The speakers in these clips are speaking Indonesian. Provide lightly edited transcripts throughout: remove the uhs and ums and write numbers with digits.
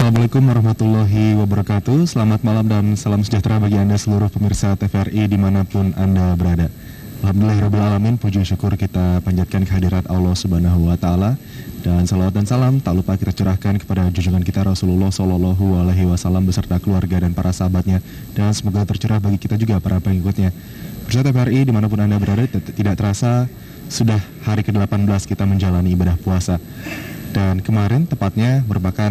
Assalamualaikum warahmatullahi wabarakatuh. Selamat malam dan salam sejahtera bagi Anda seluruh pemirsa TVRI dimanapun Anda berada. Alhamdulillahirrahmanirrahim, puji syukur kita panjatkan kehadirat Allah Subhanahu wa Ta'ala. Dan salawat dan salam tak lupa kita curahkan kepada junjungan kita Rasulullah Sallallahu Alaihi Wasallam beserta keluarga dan para sahabatnya. Dan semoga tercurah bagi kita juga para pengikutnya. Pemirsa TVRI dimanapun Anda berada, tidak terasa sudah hari ke-18 kita menjalani ibadah puasa. Dan kemarin tepatnya merupakan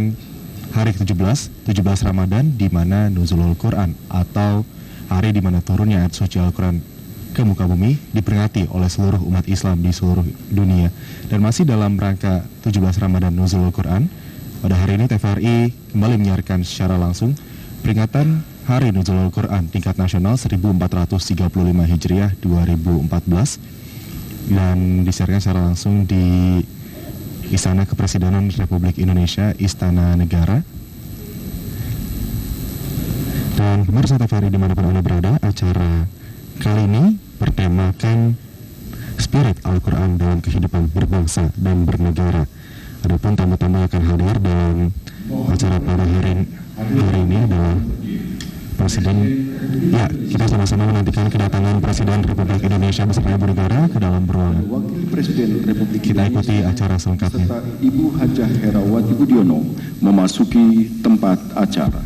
hari ke-17 Ramadan, di mana Nuzulul Quran atau hari di mana turunnya ayat suci Al-Quran ke muka bumi diperingati oleh seluruh umat Islam di seluruh dunia. Dan masih dalam rangka 17 Ramadan Nuzulul Quran, pada hari ini TVRI kembali menyiarkan secara langsung peringatan Hari Nuzulul Quran tingkat nasional 1435 Hijriah 2014 dan disiarkan secara langsung di Istana Kepresidenan Republik Indonesia, Istana Negara. Dan pemirsa TVRI dimanapun Anda berada, acara kali ini bertemakan spirit Al-Quran dalam kehidupan berbangsa dan bernegara. Adapun tamu-tamu akan hadir dalam acara pada hari ini adalah Presiden. Ya, kita sama-sama menantikan kedatangan Presiden Republik Indonesia beserta Ibu Negara ke dalam ruangan. Wakil Presiden Republik Kita ikuti acara selengkapnya. serta Ibu Hajah Herawati Budiono memasuki tempat acara.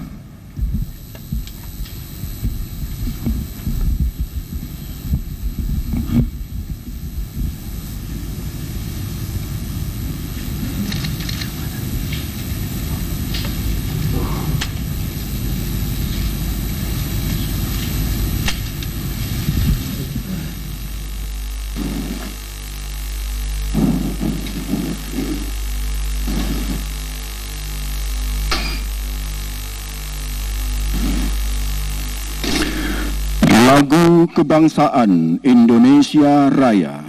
Lagu Kebangsaan Indonesia Raya.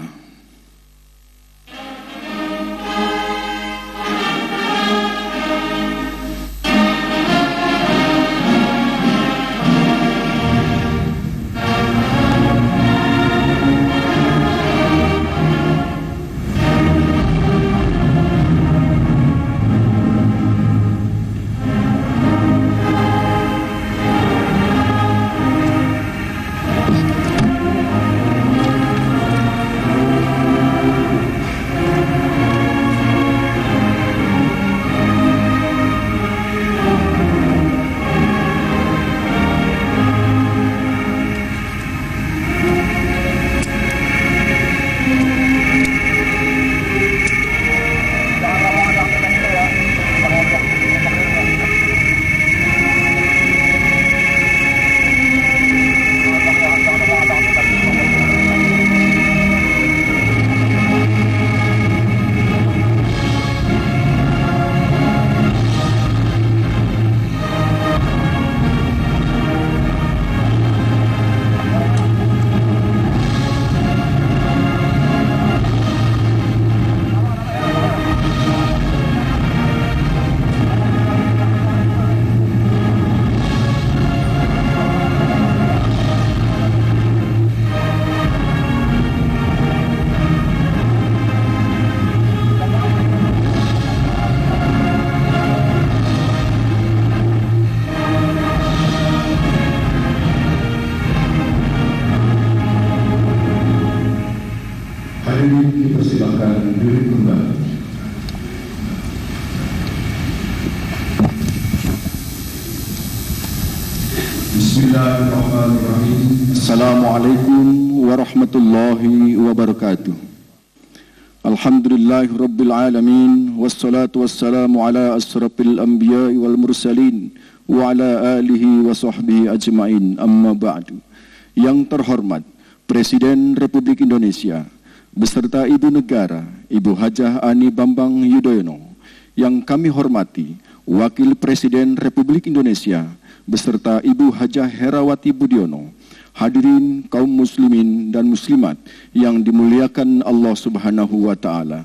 Hadirin dipersilakan duduk kembali. Bismillahirrahmanirrahim. Assalamualaikum warahmatullahi wabarakatuh. Alhamdulillahirabbil alamin, wassalatu wassalamu ala asrafil anbiya'i wal mursalin wa ala alihi wa sahbihi ajmain, amma ba'du. Yang terhormat Presiden Republik Indonesia beserta Ibu Negara, Ibu Hajah Ani Bambang Yudhoyono, yang kami hormati Wakil Presiden Republik Indonesia beserta Ibu Hajah Herawati Budiono, hadirin kaum muslimin dan muslimat yang dimuliakan Allah Subhanahu wa Ta'ala.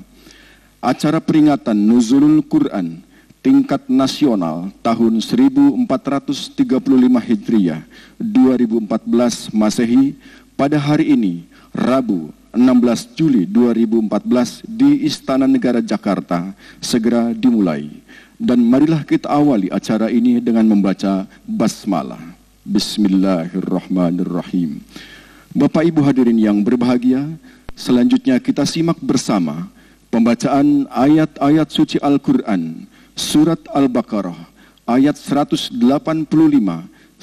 Acara peringatan Nuzulul Quran tingkat nasional tahun 1435 Hijriah 2014 Masehi pada hari ini, Rabu 16 Juli 2014 di Istana Negara Jakarta segera dimulai. Dan marilah kita awali acara ini dengan membaca basmalah. Bismillahirrahmanirrahim. Bapak Ibu hadirin yang berbahagia, selanjutnya kita simak bersama pembacaan ayat-ayat suci Al-Quran, surat Al-Baqarah, ayat 185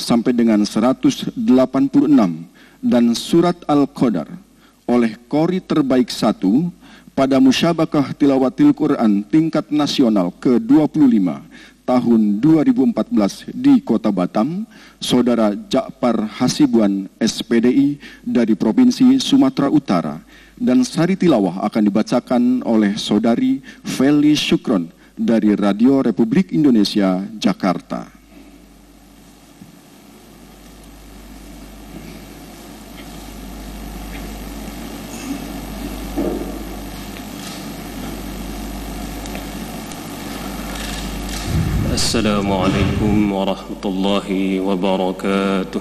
sampai dengan 186, dan surat Al-Qadar oleh Qori terbaik 1 pada Musyabakah Tilawatil Quran tingkat nasional ke-25 tahun 2014 di Kota Batam, Saudara Ja'far Hasibuan SPDI dari Provinsi Sumatera Utara. Dan sari tilawah akan dibacakan oleh Saudari Feli Syukron dari Radio Republik Indonesia, Jakarta. Assalamualaikum warahmatullahi wabarakatuh.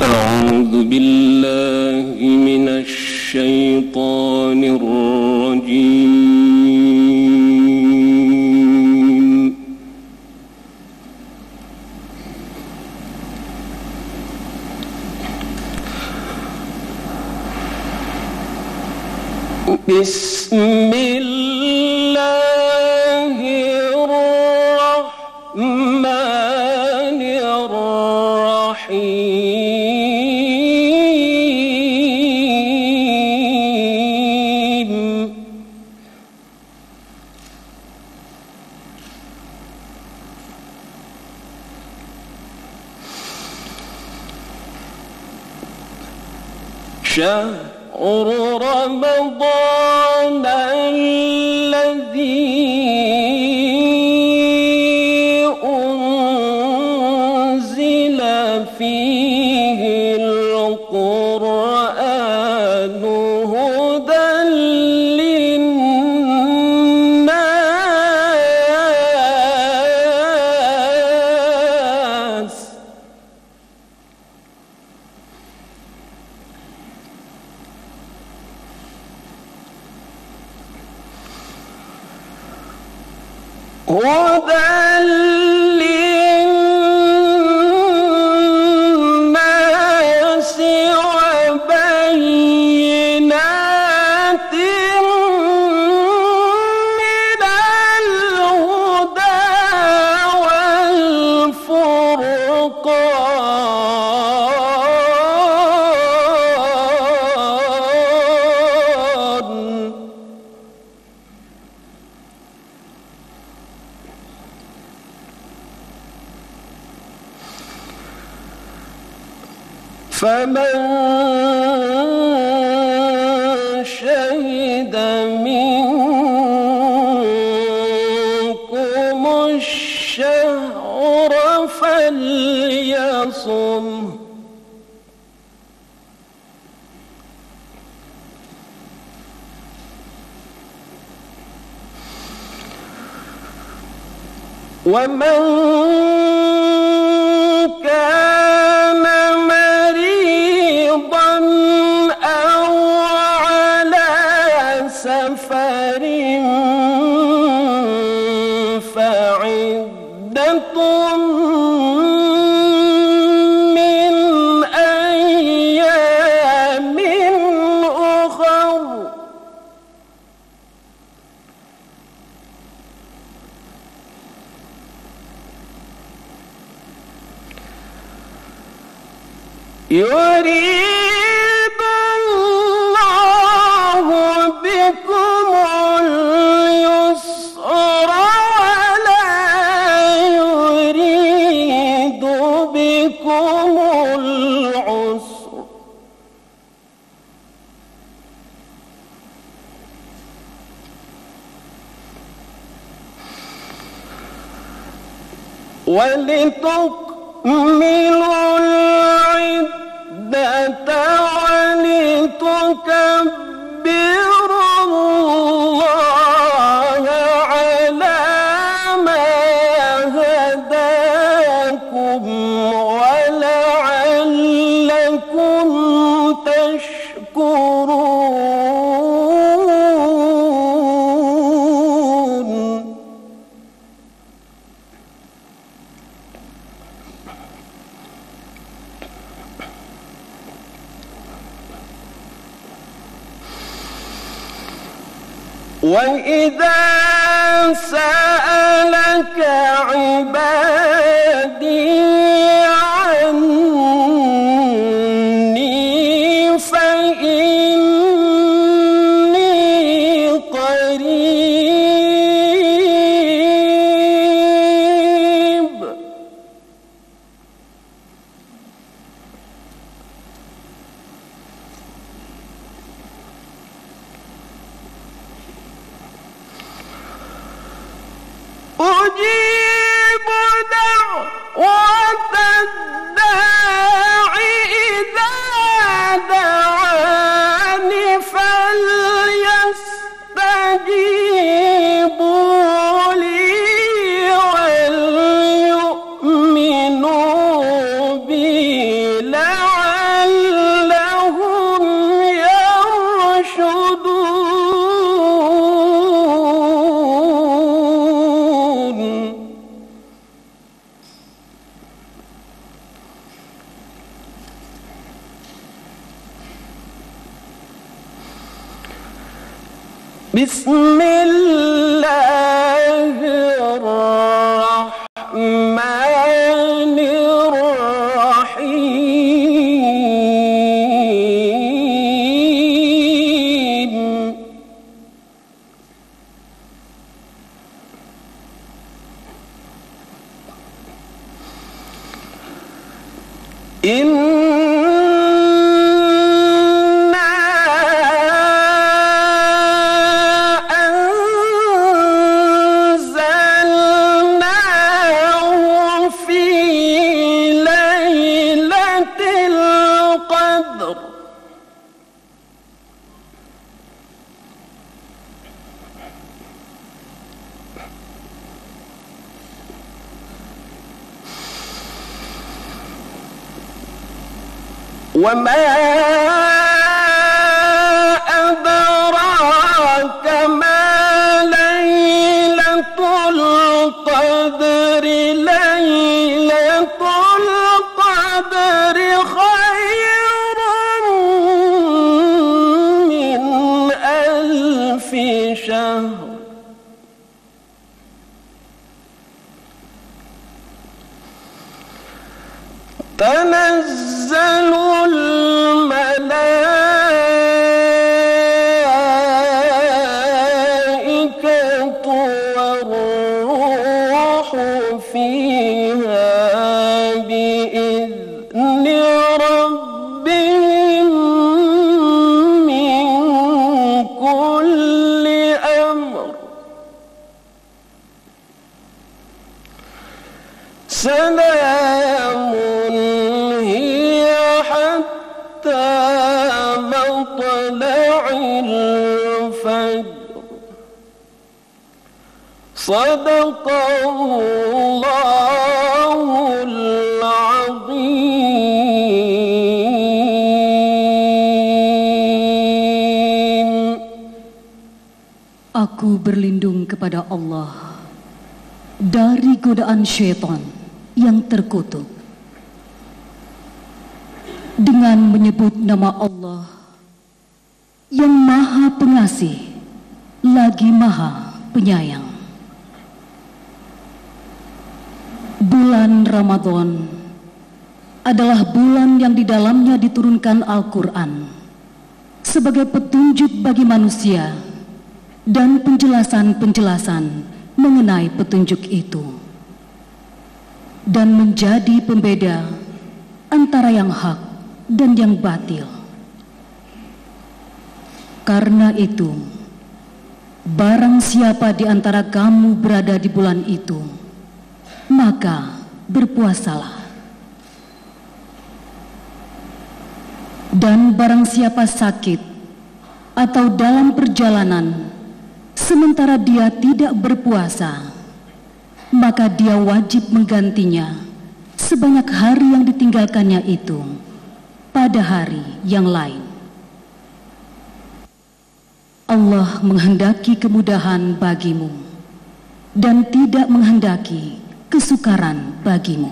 A'udzu billahi minasy syaithanir rajim. Bismillahirrahmanirrahim. شهر رمضان الذي أنزل فيه القرآن هدى للناس وبينات من الهدى والفرقان. فمن شهد منكم الشهر فليصم. ومن كان مريضا أو على سفر فعدة من أيام أخر. يريد الله بكم اليسر ولا يريد بكم العسر ولتكملوا العدة ولتكبروا الله على ما هداكم ولعلكم وإذا سألك عبادي عني فإني قريب أجيب دعوة الداع إذا دعاني فليستجيبوا لي وليؤمنوا بي لعلهم يرشدون. بسم الله الرحمن الرحيم. أنزلناه في ليلة القدر وما أدراك ما ليلة القدر. ليلة القدر خير من 1000 شهر. تنزل الملائكة والروح فيها بإذن ربهم من كل أمر. سلام هي حتى مطلع الفجر. صدق الله العظيم. Aku berlindung kepada Allah dari godaan syaitan yang terkutuk dengan menyebut nama Allah yang Maha Pengasih lagi Maha Penyayang. Bulan Ramadan adalah bulan yang di dalamnya diturunkan Al-Quran sebagai petunjuk bagi manusia dan penjelasan-penjelasan mengenai petunjuk itu, dan menjadi pembeda antara yang hak dan yang batil. Karena itu, barang siapa di antara kamu berada di bulan itu, maka berpuasalah. Dan barang siapa sakit atau dalam perjalanan sementara dia tidak berpuasa, maka dia wajib menggantinya sebanyak hari yang ditinggalkannya itu pada hari yang lain. Allah menghendaki kemudahan bagimu dan tidak menghendaki kesukaran bagimu.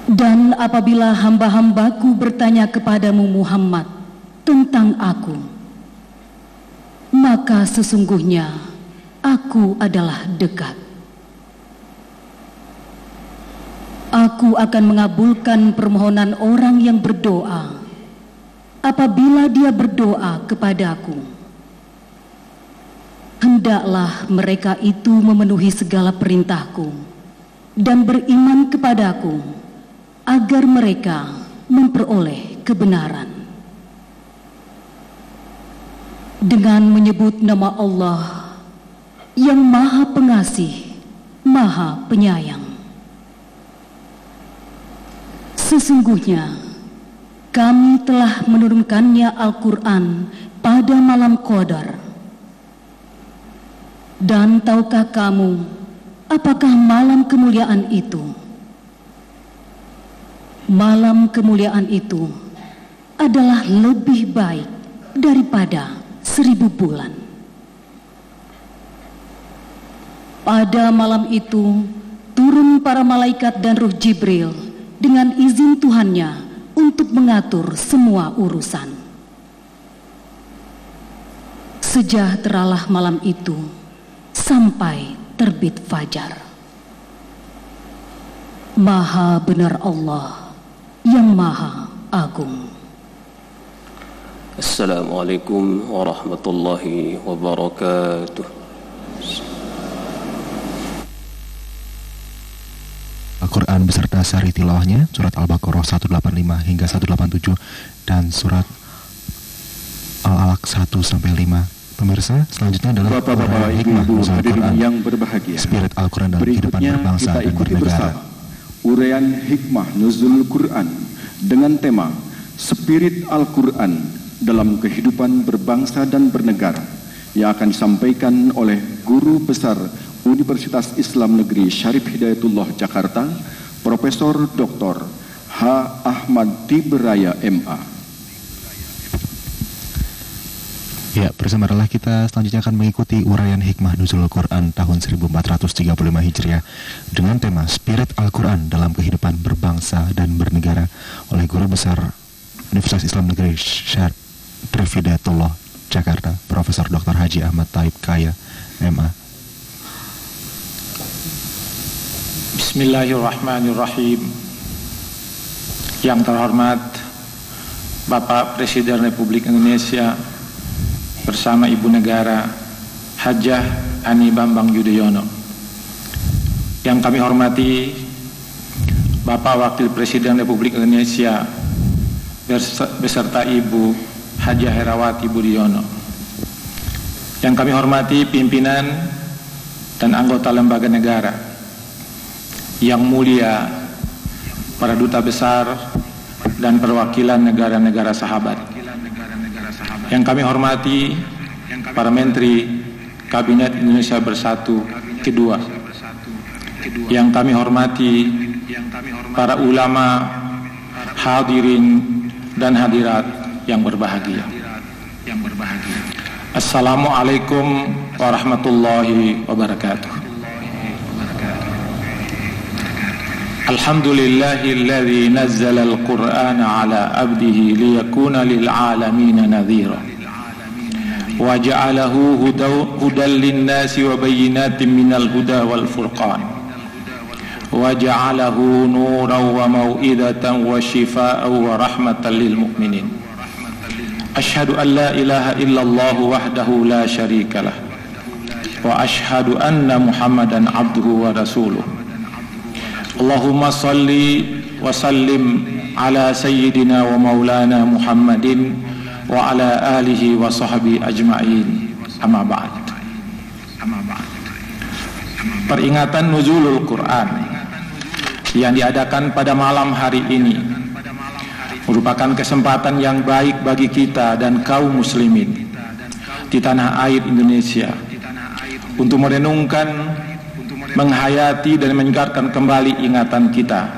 Dan apabila hamba-hambaku bertanya kepadamu Muhammad tentang aku, maka sesungguhnya Aku adalah dekat. Aku akan mengabulkan permohonan orang yang berdoa apabila dia berdoa kepadaku. Hendaklah mereka itu memenuhi segala perintahku dan beriman kepadaku agar mereka memperoleh kebenaran. Dengan menyebut nama Allah yang Maha Pengasih, Maha Penyayang. Sesungguhnya kami telah menurunkannya Al-Quran pada malam Qadar. Dan tahukah kamu apakah malam kemuliaan itu? Malam kemuliaan itu adalah lebih baik daripada 1000 bulan. Pada malam itu turun para malaikat dan Ruh Jibril dengan izin Tuhannya untuk mengatur semua urusan. Sejahteralah malam itu sampai terbit fajar. Maha benar Allah yang Maha Agung. Assalamualaikum warahmatullahi wabarakatuh. Al-Quran beserta sari tilawahnya, surat Al-Baqarah 185 hingga 187 dan surat Al-Alaq 1-5. Pemirsa, selanjutnya adalah Bapak-bapak, Ibu-ibu hadirin yang berbahagia. Spirit Al-Quran dalam kehidupan berbangsa dan bernegara. Uraian hikmah Nuzulul Quran dengan tema Spirit Al-Quran dalam kehidupan berbangsa dan bernegara yang akan disampaikan oleh Guru Besar Universitas Islam Negeri Syarif Hidayatullah Jakarta, Profesor Dr. H. Ahmad Tiberaya MA. Ya, bersama-sama kita selanjutnya akan mengikuti uraian hikmah Nuzulul Quran tahun 1435 Hijriah dengan tema Spirit Al-Quran dalam kehidupan berbangsa dan bernegara oleh Guru Besar Universitas Islam Negeri Syarif Hidayatullah Jakarta, Profesor Dr. Haji Ahmad Taib Kaya MA. Bismillahirrahmanirrahim. Yang terhormat Bapak Presiden Republik Indonesia bersama Ibu Negara Hajah Ani Bambang Yudhoyono. Yang kami hormati Bapak Wakil Presiden Republik Indonesia beserta Ibu Hajah Herawati Budiono. Yang kami hormati pimpinan dan anggota lembaga negara. Yang mulia para duta besar dan perwakilan negara-negara sahabat. Yang kami hormati para menteri Kabinet Indonesia Bersatu kedua. Yang kami hormati para ulama, hadirin dan hadirat yang berbahagia. Assalamualaikum warahmatullahi wabarakatuh. Alhamdulillahilladzi nazzala al-Qur'ana ala abdihi liyakuna lil alamin nadhira wa ja'alahu hudan lin-nasi wa bayyinatin minal huda wal furqan wa ja'alahu nuran wa mau'izatan wa shifaa'an wa rahmatan lil mu'minin. Asyhadu an la ilaha illallah wahdahu la syarika lah wa asyhadu anna Muhammadan abduhu wa rasuluh. Allahumma salli wa sallim ala sayyidina wa maulana Muhammadin wa ala alihi wa sahbihi ajma'in. Amma ba'd. Peringatan Nuzulul Quran yang diadakan pada malam hari ini merupakan kesempatan yang baik bagi kita dan kaum muslimin di tanah air Indonesia untuk merenungkan, menghayati dan menyegarkan kembali ingatan kita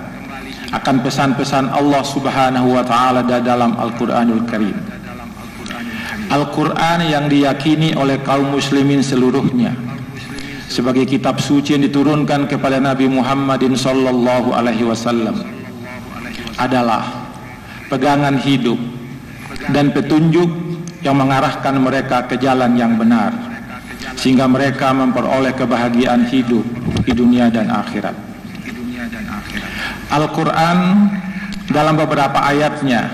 akan pesan-pesan Allah Subhanahu wa taala dalam Al-Qur'anul Karim. Al-Qur'an yang diyakini oleh kaum muslimin seluruhnya sebagai kitab suci yang diturunkan kepada Nabi Muhammadin sallallahu alaihi wasallam adalah pegangan hidup dan petunjuk yang mengarahkan mereka ke jalan yang benar, sehingga mereka memperoleh kebahagiaan hidup di dunia dan akhirat. Al-Quran dalam beberapa ayatnya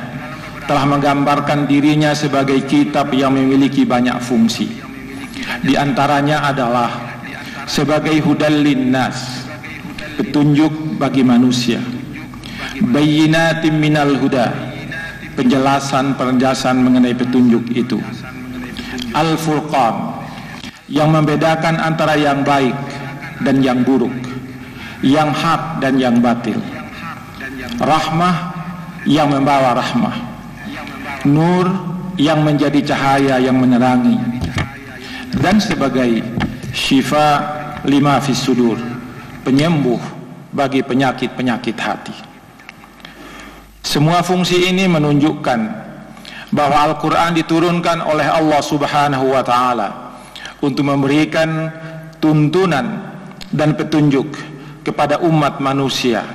telah menggambarkan dirinya sebagai kitab yang memiliki banyak fungsi. Di antaranya adalah sebagai hudal linnas, petunjuk bagi manusia, bayyinatin minal huda, penjelasan mengenai petunjuk itu, Al-Furqan, yang membedakan antara yang baik dan yang buruk, yang hak dan yang batil, Rahmah yang membawa rahmah, Nur yang menjadi cahaya yang menerangi, dan sebagai syifa lima fis sudur, penyembuh bagi penyakit-penyakit hati. Semua fungsi ini menunjukkan bahwa Al-Quran diturunkan oleh Allah Subhanahu wa Ta'ala untuk memberikan tuntunan dan petunjuk kepada umat manusia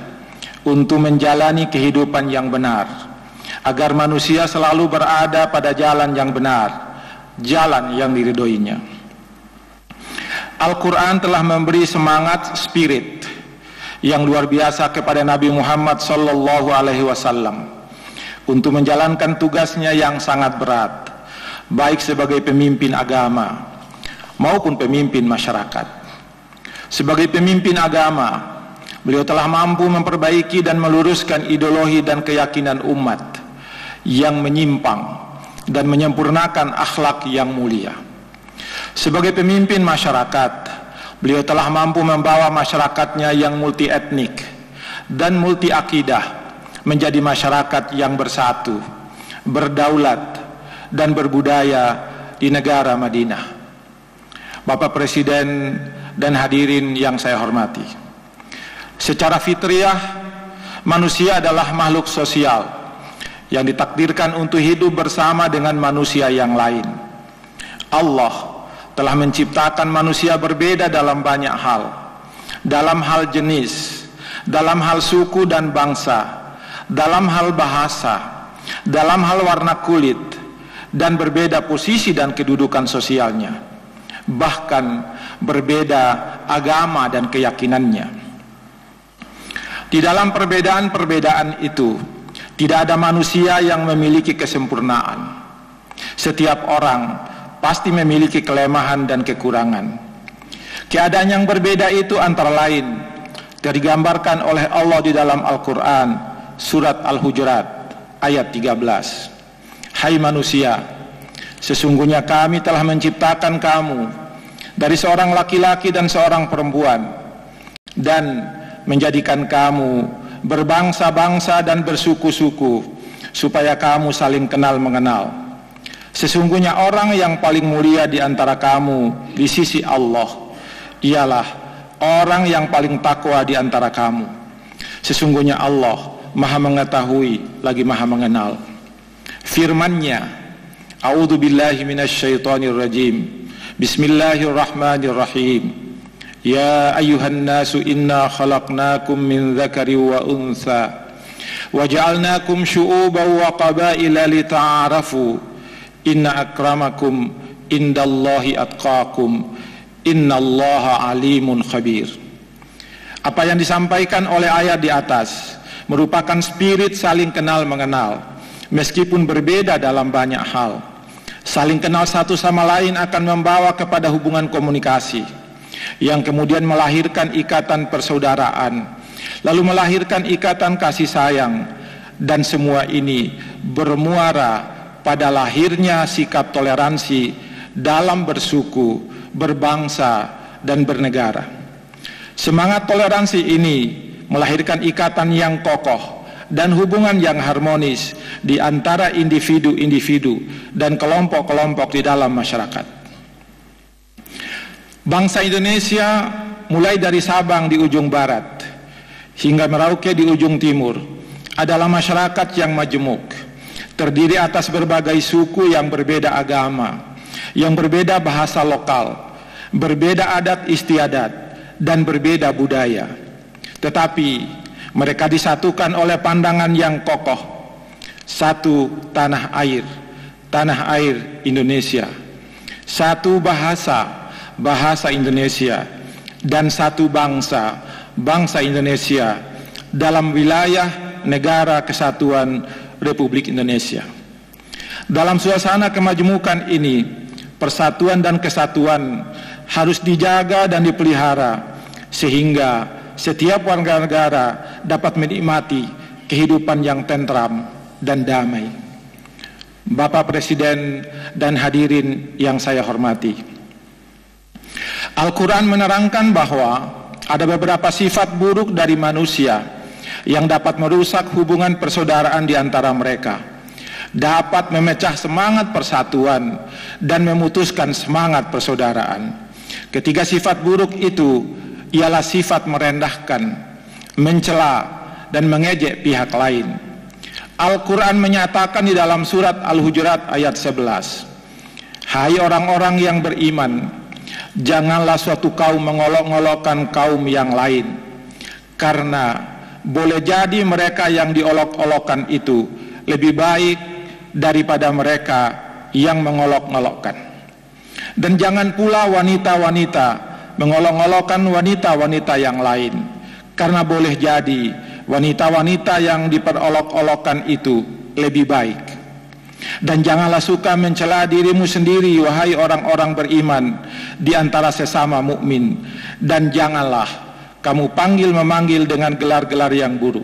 untuk menjalani kehidupan yang benar, agar manusia selalu berada pada jalan yang benar, jalan yang diridhoinya. Al-Quran telah memberi semangat spirit yang luar biasa kepada Nabi Muhammad sallallahu alaihi wasallam untuk menjalankan tugasnya yang sangat berat, baik sebagai pemimpin agama maupun pemimpin masyarakat. Sebagai pemimpin agama, beliau telah mampu memperbaiki dan meluruskan ideologi dan keyakinan umat yang menyimpang dan menyempurnakan akhlak yang mulia. Sebagai pemimpin masyarakat, beliau telah mampu membawa masyarakatnya yang multi etnik dan multi akidah menjadi masyarakat yang bersatu, berdaulat dan berbudaya di negara Madinah. Bapak Presiden dan hadirin yang saya hormati, secara fitriah manusia adalah makhluk sosial yang ditakdirkan untuk hidup bersama dengan manusia yang lain. Allah telah menciptakan manusia berbeda dalam banyak hal, dalam hal jenis, dalam hal suku dan bangsa, dalam hal bahasa, dalam hal warna kulit, dan berbeda posisi dan kedudukan sosialnya, bahkan berbeda agama dan keyakinannya. Di dalam perbedaan-perbedaan itu tidak ada manusia yang memiliki kesempurnaan. Setiap orang pasti memiliki kelemahan dan kekurangan. Keadaan yang berbeda itu antara lain digambarkan oleh Allah di dalam Al-Quran, surat Al-Hujurat ayat 13. Hai manusia, sesungguhnya kami telah menciptakan kamu dari seorang laki-laki dan seorang perempuan, dan menjadikan kamu berbangsa-bangsa dan bersuku-suku, supaya kamu saling kenal mengenal. Sesungguhnya orang yang paling mulia di antara kamu di sisi Allah ialah orang yang paling takwa di antara kamu. Sesungguhnya Allah Maha mengetahui lagi Maha mengenal. Firman-Nya, A'udzu billahi minasyaitonir rajim. Bismillahirrahmanirrahim. Ya ayyuhan nasu inna khalaqnakum min dzakari wa untha wa ja'alnakum syu'uban wa qabaila lita'arafu. Inna akramakum indallahi atqakum innallaha alimun khabir. Apa yang disampaikan oleh ayat di atas merupakan spirit saling kenal mengenal, meskipun berbeda dalam banyak hal. Saling kenal satu sama lain akan membawa kepada hubungan komunikasi yang kemudian melahirkan ikatan persaudaraan, lalu melahirkan ikatan kasih sayang, dan semua ini bermuara pada lahirnya sikap toleransi dalam bersuku, berbangsa, dan bernegara. Semangat toleransi ini melahirkan ikatan yang kokoh dan hubungan yang harmonis di antara individu-individu dan kelompok-kelompok di dalam masyarakat. Bangsa Indonesia mulai dari Sabang di ujung barat hingga Merauke di ujung timur adalah masyarakat yang majemuk, terdiri atas berbagai suku yang berbeda agama, yang berbeda bahasa lokal, berbeda adat istiadat, dan berbeda budaya. Tetapi mereka disatukan oleh pandangan yang kokoh, satu tanah air, tanah air Indonesia, satu bahasa, bahasa Indonesia, dan satu bangsa, bangsa Indonesia dalam wilayah negara kesatuan Republik Indonesia. Dalam suasana kemajemukan ini, persatuan dan kesatuan harus dijaga dan dipelihara sehingga setiap warga negara dapat menikmati kehidupan yang tentram dan damai. Bapak Presiden dan hadirin yang saya hormati, Al-Quran menerangkan bahwa ada beberapa sifat buruk dari manusia yang dapat merusak hubungan persaudaraan di antara mereka, dapat memecah semangat persatuan dan memutuskan semangat persaudaraan. Ketiga sifat buruk itu ialah sifat merendahkan, mencela, dan mengejek pihak lain. Al-Quran menyatakan di dalam surat Al-Hujurat ayat 11, "Hai orang-orang yang beriman, janganlah suatu kaum mengolok-olokkan kaum yang lain, karena boleh jadi mereka yang diolok-olokkan itu lebih baik daripada mereka yang mengolok-olokkan. Dan jangan pula wanita-wanita mengolok-olokkan wanita-wanita yang lain, karena boleh jadi wanita-wanita yang diperolok-olokkan itu lebih baik. Dan janganlah suka mencela dirimu sendiri, wahai orang-orang beriman, di antara sesama mukmin, dan janganlah kamu memanggil dengan gelar-gelar yang buruk.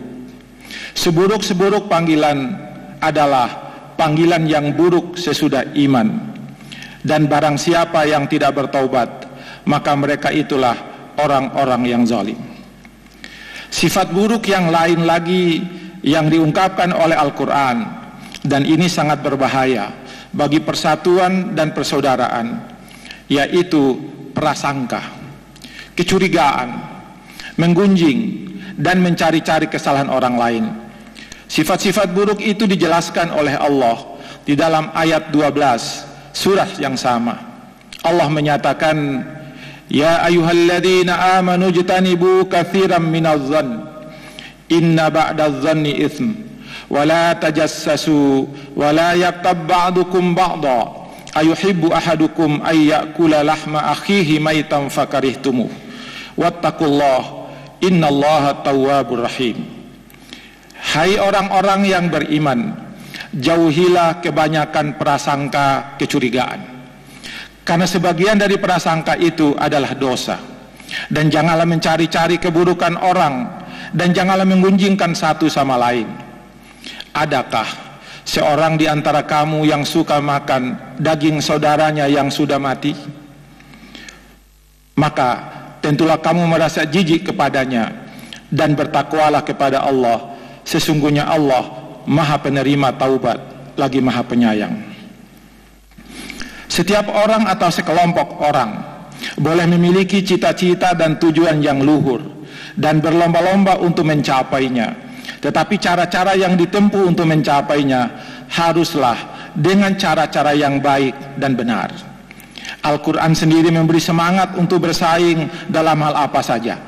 Seburuk-seburuk panggilan adalah panggilan yang buruk sesudah iman. Dan barang siapa yang tidak bertaubat, maka mereka itulah orang-orang yang zalim." Sifat buruk yang lain lagi yang diungkapkan oleh Al-Quran, dan ini sangat berbahaya bagi persatuan dan persaudaraan, yaitu prasangka, kecurigaan, menggunjing, dan mencari-cari kesalahan orang lain. Sifat-sifat buruk itu dijelaskan oleh Allah di dalam ayat 12 surah yang sama. Allah menyatakan, "Ya ayyuhalladzina amanu jtanibu katsiran minadh-dhann inna ba'dadh-dhanni itsm wa la tajassasu wa la yaktab ba'dukum ba'dha ayuhibbu ahadukum ay ya'kula lahma akhihi maitan fakarihtumuh wattaqullaha innallaha tawwabur rahim." Hai orang-orang yang beriman, jauhilah kebanyakan prasangka kecurigaan, karena sebagian dari prasangka itu adalah dosa. Dan janganlah mencari-cari keburukan orang, dan janganlah menggunjingkan satu sama lain. Adakah seorang di antara kamu yang suka makan daging saudaranya yang sudah mati? Maka tentulah kamu merasa jijik kepadanya, dan bertakwalah kepada Allah. Sesungguhnya Allah Maha Penerima Taubat, lagi Maha Penyayang. Setiap orang atau sekelompok orang boleh memiliki cita-cita dan tujuan yang luhur dan berlomba-lomba untuk mencapainya. Tetapi cara-cara yang ditempuh untuk mencapainya haruslah dengan cara-cara yang baik dan benar. Al-Quran sendiri memberi semangat untuk bersaing dalam hal apa saja,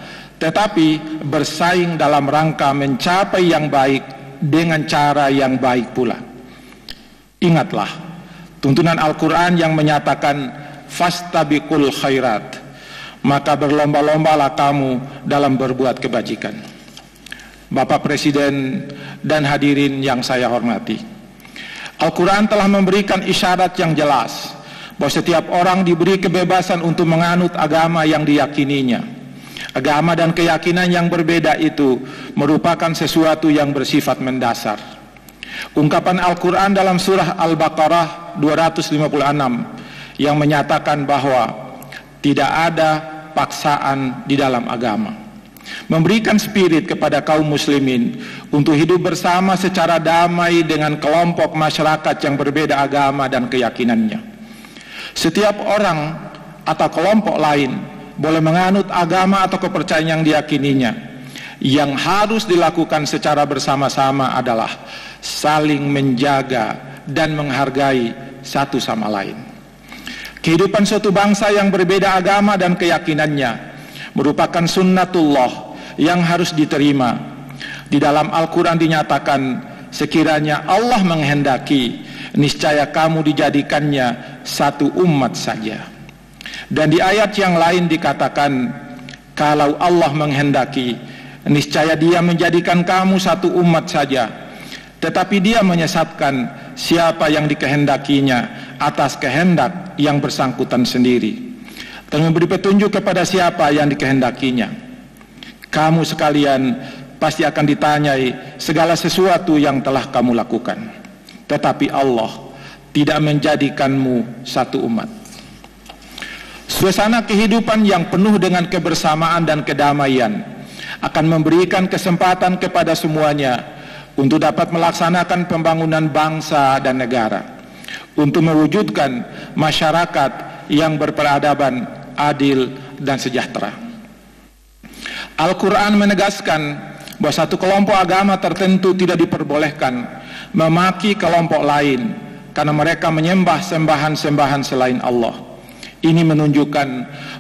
tetapi bersaing dalam rangka mencapai yang baik dengan cara yang baik pula. Ingatlah tuntunan Al-Quran yang menyatakan fastabiqul khairat, maka berlomba-lombalah kamu dalam berbuat kebajikan. Bapak Presiden dan hadirin yang saya hormati, Al-Quran telah memberikan isyarat yang jelas bahwa setiap orang diberi kebebasan untuk menganut agama yang diyakininya. Agama dan keyakinan yang berbeda itu merupakan sesuatu yang bersifat mendasar. Ungkapan Al-Quran dalam surah Al-Baqarah 256 yang menyatakan bahwa tidak ada paksaan di dalam agama, memberikan spirit kepada kaum muslimin untuk hidup bersama secara damai dengan kelompok masyarakat yang berbeda agama dan keyakinannya. Setiap orang atau kelompok lain boleh menganut agama atau kepercayaan yang diyakininya. Yang harus dilakukan secara bersama-sama adalah saling menjaga dan menghargai satu sama lain. Kehidupan suatu bangsa yang berbeda agama dan keyakinannya merupakan sunnatullah yang harus diterima. Di dalam Al-Quran dinyatakan, sekiranya Allah menghendaki, niscaya kamu dijadikannya satu umat saja. Dan di ayat yang lain dikatakan, kalau Allah menghendaki, niscaya Dia menjadikan kamu satu umat saja, tetapi Dia menyesatkan siapa yang dikehendakinya atas kehendak yang bersangkutan sendiri, dan memberi petunjuk kepada siapa yang dikehendakinya. Kamu sekalian pasti akan ditanyai segala sesuatu yang telah kamu lakukan, tetapi Allah tidak menjadikanmu satu umat. Suasana kehidupan yang penuh dengan kebersamaan dan kedamaian akan memberikan kesempatan kepada semuanya untuk dapat melaksanakan pembangunan bangsa dan negara, untuk mewujudkan masyarakat yang berperadaban, adil, dan sejahtera. Al-Quran menegaskan bahwa satu kelompok agama tertentu tidak diperbolehkan memaki kelompok lain karena mereka menyembah sembahan-sembahan selain Allah. Ini menunjukkan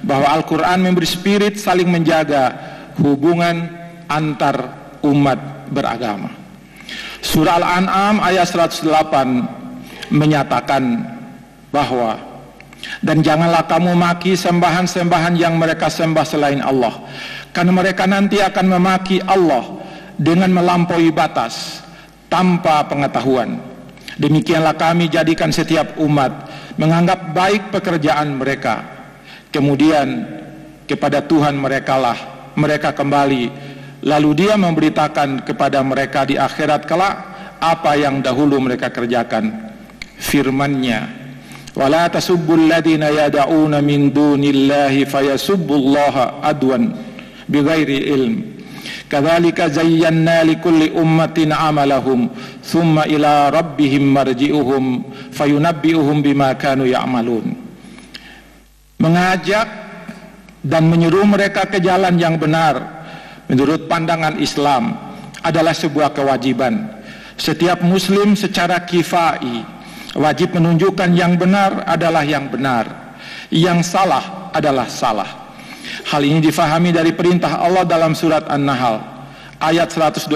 bahwa Al-Quran memberi spirit saling menjaga hubungan antar umat beragama. Surah Al-An'am ayat 108 menyatakan bahwa, dan janganlah kamu maki sembahan-sembahan yang mereka sembah selain Allah, karena mereka nanti akan memaki Allah dengan melampaui batas tanpa pengetahuan. Demikianlah kami jadikan setiap umat menganggap baik pekerjaan mereka, kemudian kepada Tuhan merekalah mereka kembali, lalu Dia memberitakan kepada mereka di akhirat kelak apa yang dahulu mereka kerjakan. Firman-Nya, wala tasubbul ladina yad'una min dunillahi fayasubbullaha adwan bighairi ilm, kadzalika zayyana likulli ummatin amalahum thumma ila rabbihim marji'uhum fayunabbi'uhum bima kanu ya'malun. Mengajak dan menyuruh mereka ke jalan yang benar menurut pandangan Islam adalah sebuah kewajiban. Setiap muslim secara kifai wajib menunjukkan yang benar adalah yang benar, yang salah adalah salah. Hal ini difahami dari perintah Allah dalam surat An-Nahl ayat 125.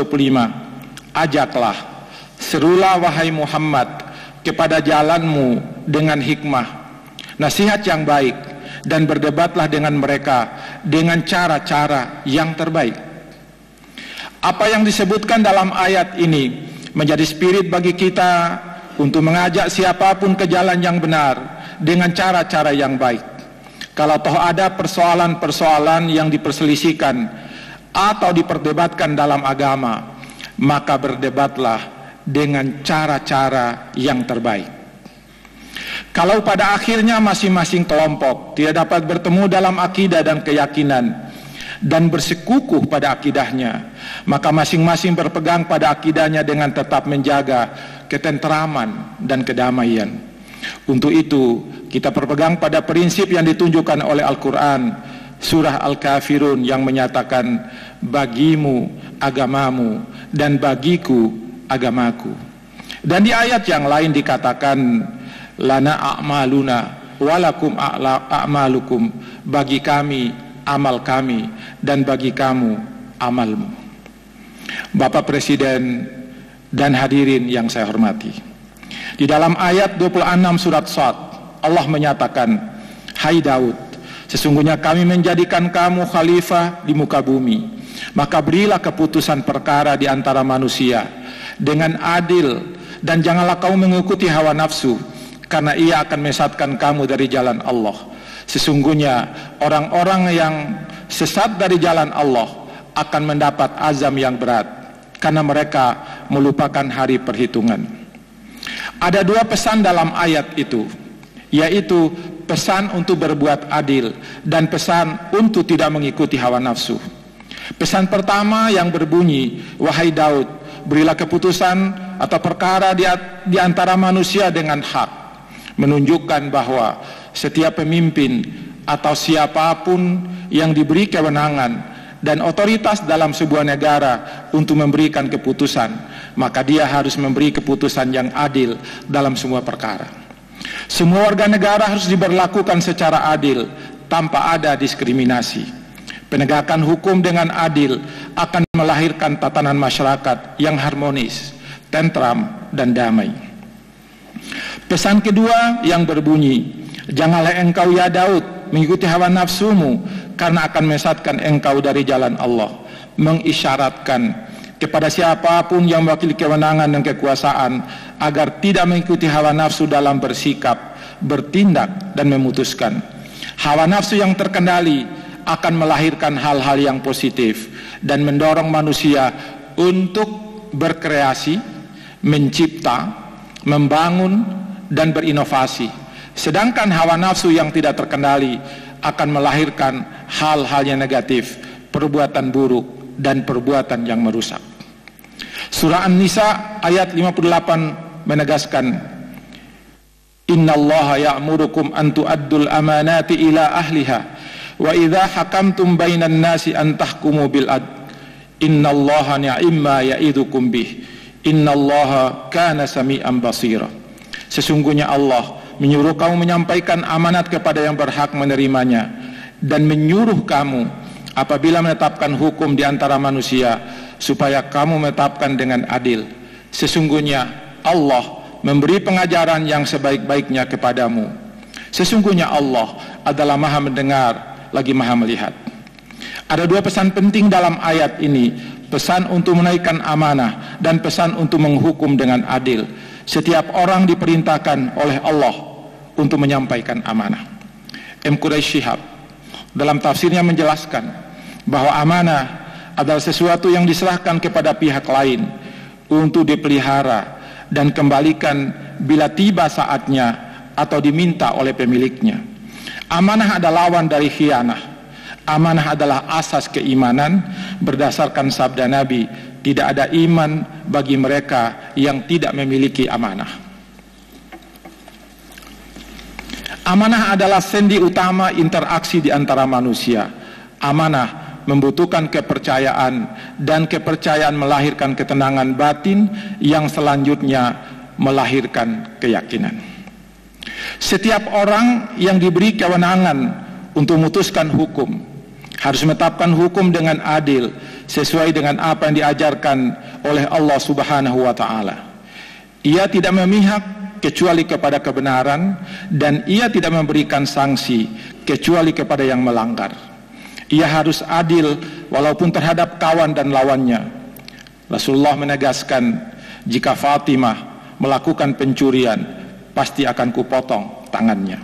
Ajaklah, serulah wahai Muhammad kepada jalanmu dengan hikmah, nasihat yang baik, dan berdebatlah dengan mereka dengan cara-cara yang terbaik. Apa yang disebutkan dalam ayat ini menjadi spirit bagi kita untuk mengajak siapapun ke jalan yang benar dengan cara-cara yang baik. Kalau toh ada persoalan-persoalan yang diperselisihkan atau diperdebatkan dalam agama, maka berdebatlah dengan cara-cara yang terbaik. Kalau pada akhirnya masing-masing kelompok tidak dapat bertemu dalam akidah dan keyakinan dan bersekukuh pada akidahnya, maka masing-masing berpegang pada akidahnya dengan tetap menjaga ketenteraman dan kedamaian. Untuk itu kita berpegang pada prinsip yang ditunjukkan oleh Al-Quran, surah Al-Kafirun yang menyatakan, bagimu agamamu dan bagiku agamaku. Dan di ayat yang lain dikatakan, lana a'maluna walakum a'malukum, bagi kami amal kami dan bagi kamu amalmu. Bapak Presiden dan hadirin yang saya hormati, di dalam ayat 26 surat Shad, Allah menyatakan, hai Daud, sesungguhnya kami menjadikan kamu khalifah di muka bumi, maka berilah keputusan perkara di antara manusia dengan adil, dan janganlah kamu mengikuti hawa nafsu, karena ia akan mesatkan kamu dari jalan Allah. Sesungguhnya orang-orang yang sesat dari jalan Allah akan mendapat azab yang berat, karena mereka melupakan hari perhitungan. Ada dua pesan dalam ayat itu, yaitu pesan untuk berbuat adil dan pesan untuk tidak mengikuti hawa nafsu. Pesan pertama yang berbunyi, wahai Daud, berilah keputusan atau perkara di antara manusia dengan hak, menunjukkan bahwa setiap pemimpin atau siapapun yang diberi kewenangan dan otoritas dalam sebuah negara untuk memberikan keputusan, maka dia harus memberi keputusan yang adil dalam semua perkara. Semua warga negara harus diberlakukan secara adil tanpa ada diskriminasi. Penegakan hukum dengan adil akan melahirkan tatanan masyarakat yang harmonis, tentram, dan damai. Pesan kedua yang berbunyi, janganlah engkau ya Daud mengikuti hawa nafsumu, karena akan menyesatkan engkau dari jalan Allah. Mengisyaratkan kepada siapapun yang mewakili kewenangan dan kekuasaan agar tidak mengikuti hawa nafsu dalam bersikap, bertindak, dan memutuskan. Hawa nafsu yang terkendali akan melahirkan hal-hal yang positif dan mendorong manusia untuk berkreasi, mencipta, membangun, dan berinovasi. Sedangkan hawa nafsu yang tidak terkendali akan melahirkan hal-hal yang negatif, perbuatan buruk, dan perbuatan yang merusak. Surah An-Nisa ayat 58 menegaskan, Innallaha ya'murukum an tu'addul amanati ila ahliha wa idza hakamtum bainan nasi an tahkumu bil adl innallaha ni'ma ya'idukum bih innallaha kana sami'an basira. Sesungguhnya Allah menyuruh kamu menyampaikan amanat kepada yang berhak menerimanya dan menyuruh kamu apabila menetapkan hukum di antara manusia supaya kamu menetapkan dengan adil. Sesungguhnya Allah memberi pengajaran yang sebaik-baiknya kepadamu. Sesungguhnya Allah adalah Maha mendengar lagi Maha melihat. Ada dua pesan penting dalam ayat ini, pesan untuk menaikkan amanah dan pesan untuk menghukum dengan adil. Setiap orang diperintahkan oleh Allah untuk menyampaikan amanah. M. Quraish Shihab dalam tafsirnya menjelaskan bahwa amanah adalah sesuatu yang diserahkan kepada pihak lain untuk dipelihara dan kembalikan bila tiba saatnya atau diminta oleh pemiliknya. Amanah adalah lawan dari khianah. Amanah adalah asas keimanan berdasarkan sabda Nabi, tidak ada iman bagi mereka yang tidak memiliki amanah. Amanah adalah sendi utama interaksi di antara manusia. Amanah membutuhkan kepercayaan, dan kepercayaan melahirkan ketenangan batin yang selanjutnya melahirkan keyakinan. Setiap orang yang diberi kewenangan untuk memutuskan hukum harus menetapkan hukum dengan adil sesuai dengan apa yang diajarkan oleh Allah Subhanahu wa taala. Ia tidak memihak kecuali kepada kebenaran, dan ia tidak memberikan sanksi kecuali kepada yang melanggar. Ia harus adil walaupun terhadap kawan dan lawannya. Rasulullah menegaskan, jika Fatimah melakukan pencurian, pasti akan kupotong tangannya.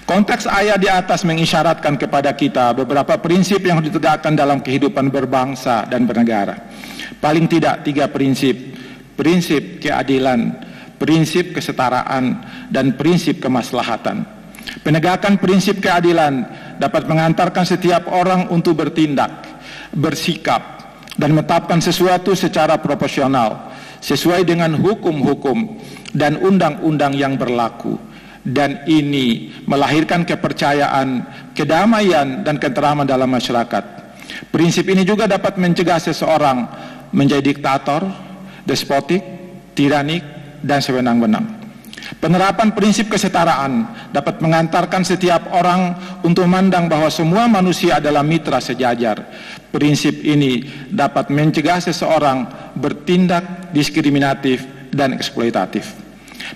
Konteks ayat di atas mengisyaratkan kepada kita beberapa prinsip yang harus ditegakkan dalam kehidupan berbangsa dan bernegara. Paling tidak 3 prinsip. Prinsip keadilan, prinsip kesetaraan, dan prinsip kemaslahatan. Penegakan prinsip keadilan dapat mengantarkan setiap orang untuk bertindak, bersikap, dan menetapkan sesuatu secara proporsional sesuai dengan hukum-hukum dan undang-undang yang berlaku, dan ini melahirkan kepercayaan, kedamaian, dan keteraman dalam masyarakat. Prinsip ini juga dapat mencegah seseorang menjadi diktator, despotik, tiranik, dan sewenang-wenang. Penerapan prinsip kesetaraan dapat mengantarkan setiap orang untuk memandang bahwa semua manusia adalah mitra sejajar. Prinsip ini dapat mencegah seseorang bertindak diskriminatif dan eksploitatif.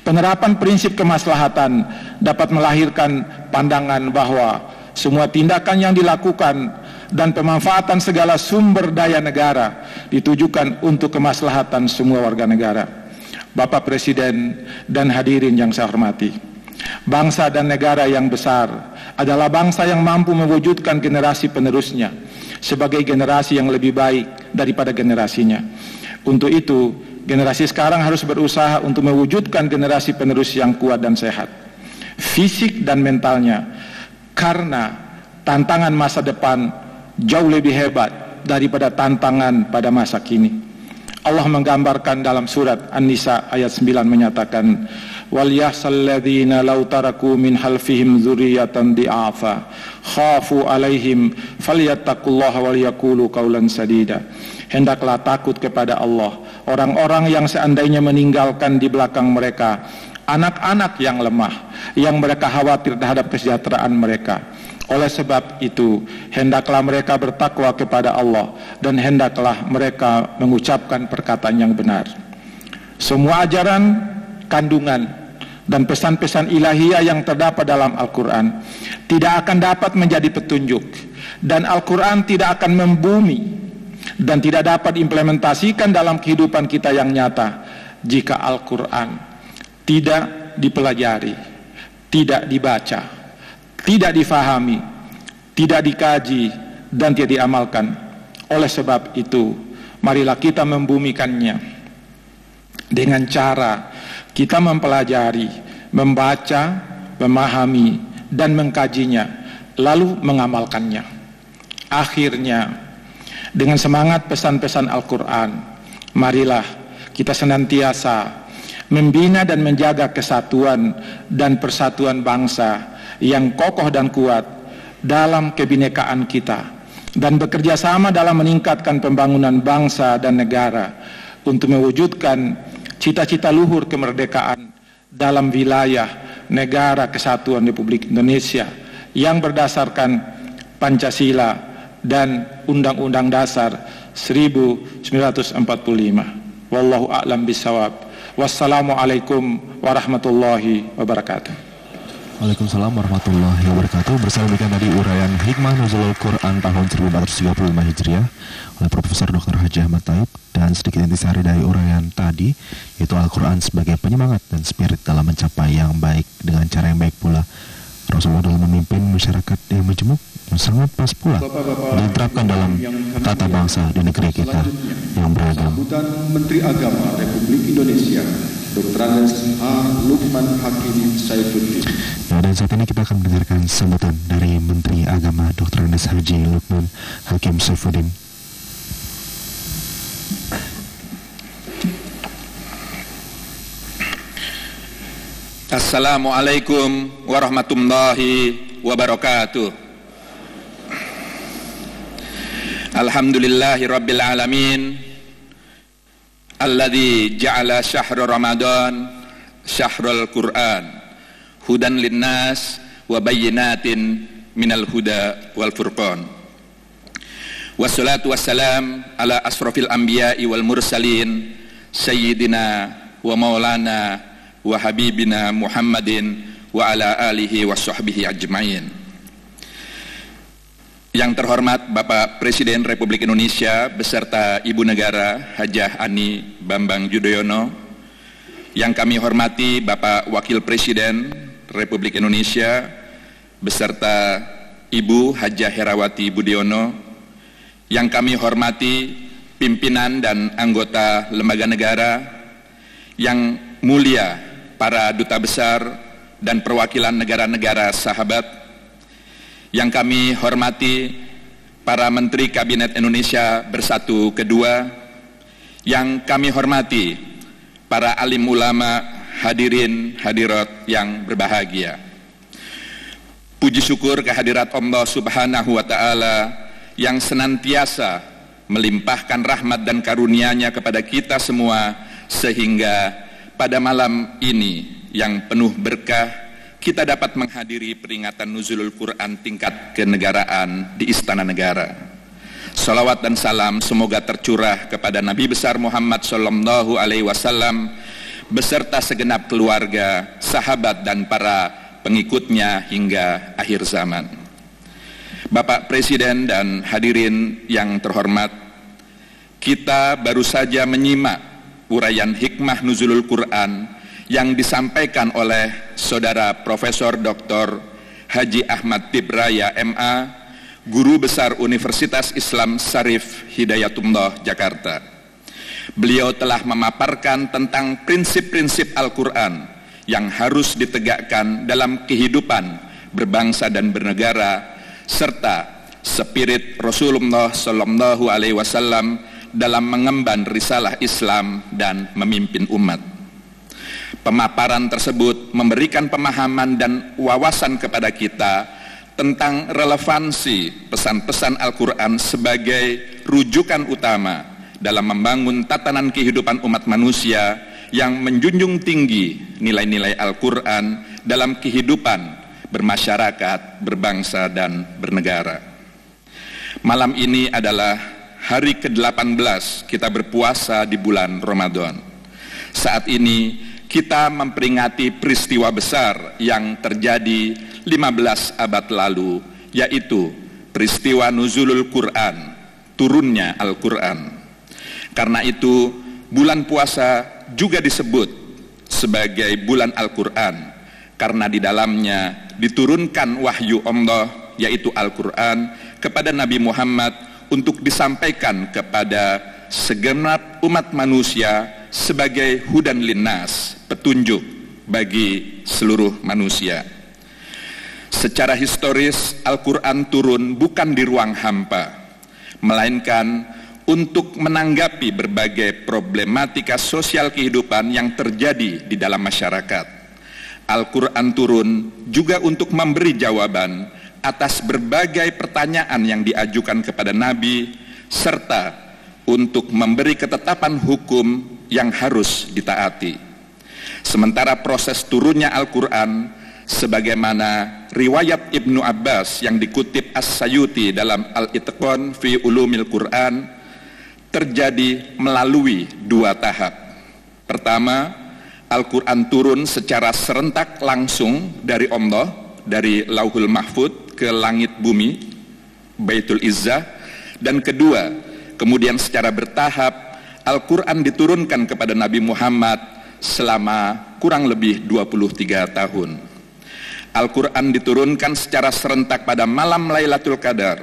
Penerapan prinsip kemaslahatan dapat melahirkan pandangan bahwa semua tindakan yang dilakukan dan pemanfaatan segala sumber daya negara ditujukan untuk kemaslahatan semua warga negara. Bapak Presiden dan hadirin yang saya hormati, bangsa dan negara yang besar adalah bangsa yang mampu mewujudkan generasi penerusnya sebagai generasi yang lebih baik daripada generasinya. Untuk itu, generasi sekarang harus berusaha untuk mewujudkan generasi penerus yang kuat dan sehat, fisik dan mentalnya, karena tantangan masa depan jauh lebih hebat daripada tantangan pada masa kini. Allah menggambarkan dalam surat An-Nisa ayat 9 menyatakan, wal yahsal ladzina law taraku min halfihim dzurriyyatan di'afa khafu alaihim falyattaqullaha wal yaqulu qaulan sadida. Hendaklah takut kepada Allah orang-orang yang seandainya meninggalkan di belakang mereka anak-anak yang lemah, yang mereka khawatir terhadap kesejahteraan mereka. Oleh sebab itu, hendaklah mereka bertakwa kepada Allah, dan hendaklah mereka mengucapkan perkataan yang benar. Semua ajaran, kandungan, dan pesan-pesan ilahiyah yang terdapat dalam Al-Quran tidak akan dapat menjadi petunjuk, dan Al-Quran tidak akan membumi dan tidak dapat diimplementasikan dalam kehidupan kita yang nyata jika Al-Quran tidak dipelajari, tidak dibaca, tidak difahami, tidak dikaji, dan tidak diamalkan. Oleh sebab itu, marilah kita membumikannya dengan cara kita mempelajari, membaca, memahami, dan mengkajinya, lalu mengamalkannya. Akhirnya, dengan semangat pesan-pesan Al-Quran, marilah kita senantiasa membina dan menjaga kesatuan dan persatuan bangsa yang kokoh dan kuat dalam kebinekaan kita, dan bekerja sama dalam meningkatkan pembangunan bangsa dan negara untuk mewujudkan cita-cita luhur kemerdekaan dalam wilayah negara kesatuan Republik Indonesia yang berdasarkan Pancasila dan Undang-Undang Dasar 1945. Wallahu a'lam bishawab. Wassalamualaikum warahmatullahi wabarakatuh. Waalaikumsalam warahmatullahi wabarakatuh. Bersama dengan tadi uraian Hikmah Nuzulul Quran tahun 1435 Hijriah oleh Profesor Dr. Haji Ahmad Thaib, dan sedikit intisari dari uraian tadi yaitu Al-Quran sebagai penyemangat dan spirit dalam mencapai yang baik dengan cara yang baik pula. Rasulullah dalam memimpin masyarakat yang majemuk sangat pas pula diterapkan dalam tata bangsa di negeri kita yang beragam. Sambutan Menteri Agama Republik Indonesia Dr. Andes A. Lukman Hakim Saifuddin. Ya, dan saat ini kita akan mendengarkan sambutan dari Menteri Agama Dr. Andes Haji Lukman Hakim Saifuddin. Assalamualaikum warahmatullahi wabarakatuh. Alhamdulillahi rabbil alamin, alladzi ja'ala syahrul Ramadan syahrul Qur'an hudan linnas wa bayyinatin minal huda wal furqan. Wassalatu wassalam ala asrafil anbiya'i wal mursalin sayyidina wa maulana wa habibina Muhammadin wa ala alihi wa sahbihi ajma'in. Yang terhormat Bapak Presiden Republik Indonesia beserta Ibu Negara Hajah Ani Bambang Yudhoyono, yang kami hormati Bapak Wakil Presiden Republik Indonesia beserta Ibu Hajah Herawati Budiono, yang kami hormati pimpinan dan anggota lembaga negara, yang mulia para duta besar dan perwakilan negara-negara sahabat, yang kami hormati para Menteri Kabinet Indonesia Bersatu Kedua, yang kami hormati para alim ulama, hadirin hadirat yang berbahagia. Puji syukur kehadirat Allah Subhanahu wa Ta'ala yang senantiasa melimpahkan rahmat dan karunia-Nya kepada kita semua, sehingga pada malam ini yang penuh berkah kita dapat menghadiri peringatan Nuzulul Quran tingkat kenegaraan di Istana Negara. Salawat dan salam semoga tercurah kepada Nabi besar Muhammad sallallahu alaihi wasallam beserta segenap keluarga, sahabat dan para pengikutnya hingga akhir zaman. Bapak Presiden dan hadirin yang terhormat, kita baru saja menyimak uraian hikmah Nuzulul Quran yang disampaikan oleh Saudara Profesor Dr. Haji Ahmad Tibraya MA, Guru Besar Universitas Islam Syarif Hidayatullah Jakarta. Beliau telah memaparkan tentang prinsip-prinsip Al-Quran yang harus ditegakkan dalam kehidupan berbangsa dan bernegara, serta spirit Rasulullah Sallallahu Alaihi Wasallam dalam mengemban risalah Islam dan memimpin umat. Pemaparan tersebut memberikan pemahaman dan wawasan kepada kita tentang relevansi pesan-pesan Al-Quran sebagai rujukan utama dalam membangun tatanan kehidupan umat manusia yang menjunjung tinggi nilai-nilai Al-Quran dalam kehidupan bermasyarakat, berbangsa, dan bernegara. Malam ini adalah hari ke-18 kita berpuasa di bulan Ramadan. Saat ini kita memperingati peristiwa besar yang terjadi 15 abad lalu, yaitu peristiwa nuzulul Quran, turunnya Al-Quran. Karena itu, bulan puasa juga disebut sebagai bulan Al-Quran, karena di dalamnya diturunkan wahyu Allah, yaitu Al-Quran, kepada Nabi Muhammad untuk disampaikan kepada segenap umat manusia sebagai hudan linnas, petunjuk bagi seluruh manusia. Secara historis, Al-Quran turun bukan di ruang hampa, melainkan untuk menanggapi berbagai problematika sosial kehidupan yang terjadi di dalam masyarakat. Al-Quran turun juga untuk memberi jawaban atas berbagai pertanyaan yang diajukan kepada Nabi, serta untuk memberi ketetapan hukum yang harus ditaati. Sementara proses turunnya Al-Quran, sebagaimana riwayat Ibnu Abbas yang dikutip As-Sayuti dalam Al-Itqan fi Ulumil Quran, terjadi melalui 2 tahap. Pertama, Al-Quran turun secara serentak langsung dari Allah, dari Lauhul Mahfud ke langit bumi, Baitul Izzah. Dan kedua, kemudian secara bertahap, Al-Quran diturunkan kepada Nabi Muhammad selama kurang lebih 23 tahun. Al-Quran diturunkan secara serentak pada malam Lailatul Qadar,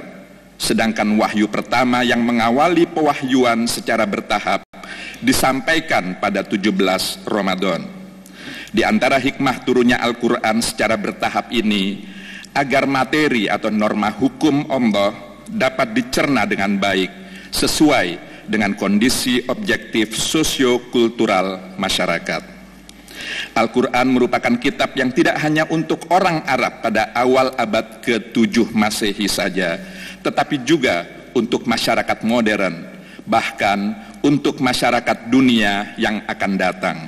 sedangkan wahyu pertama yang mengawali pewahyuan secara bertahap disampaikan pada 17 Ramadan. Di antara hikmah turunnya Al-Quran secara bertahap ini, agar materi atau norma hukum Allah dapat dicerna dengan baik sesuai dengan kondisi objektif sosio-kultural masyarakat. Al-Quran merupakan kitab yang tidak hanya untuk orang Arab pada awal abad ke-7 Masehi saja, tetapi juga untuk masyarakat modern, bahkan untuk masyarakat dunia yang akan datang.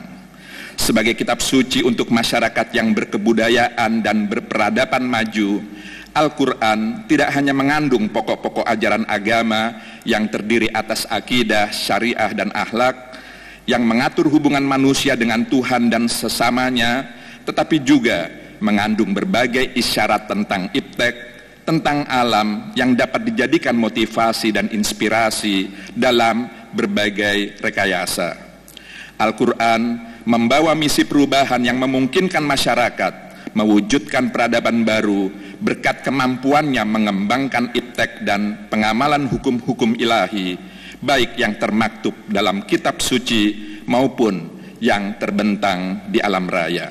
Sebagai kitab suci untuk masyarakat yang berkebudayaan dan berperadaban maju, Al-Quran tidak hanya mengandung pokok-pokok ajaran agama yang terdiri atas akidah, syariah, dan akhlak, yang mengatur hubungan manusia dengan Tuhan dan sesamanya, tetapi juga mengandung berbagai isyarat tentang iptek, tentang alam yang dapat dijadikan motivasi dan inspirasi dalam berbagai rekayasa. Al-Quran membawa misi perubahan yang memungkinkan masyarakat mewujudkan peradaban baru berkat kemampuannya mengembangkan iptek dan pengamalan hukum-hukum ilahi, baik yang termaktub dalam kitab suci maupun yang terbentang di alam raya.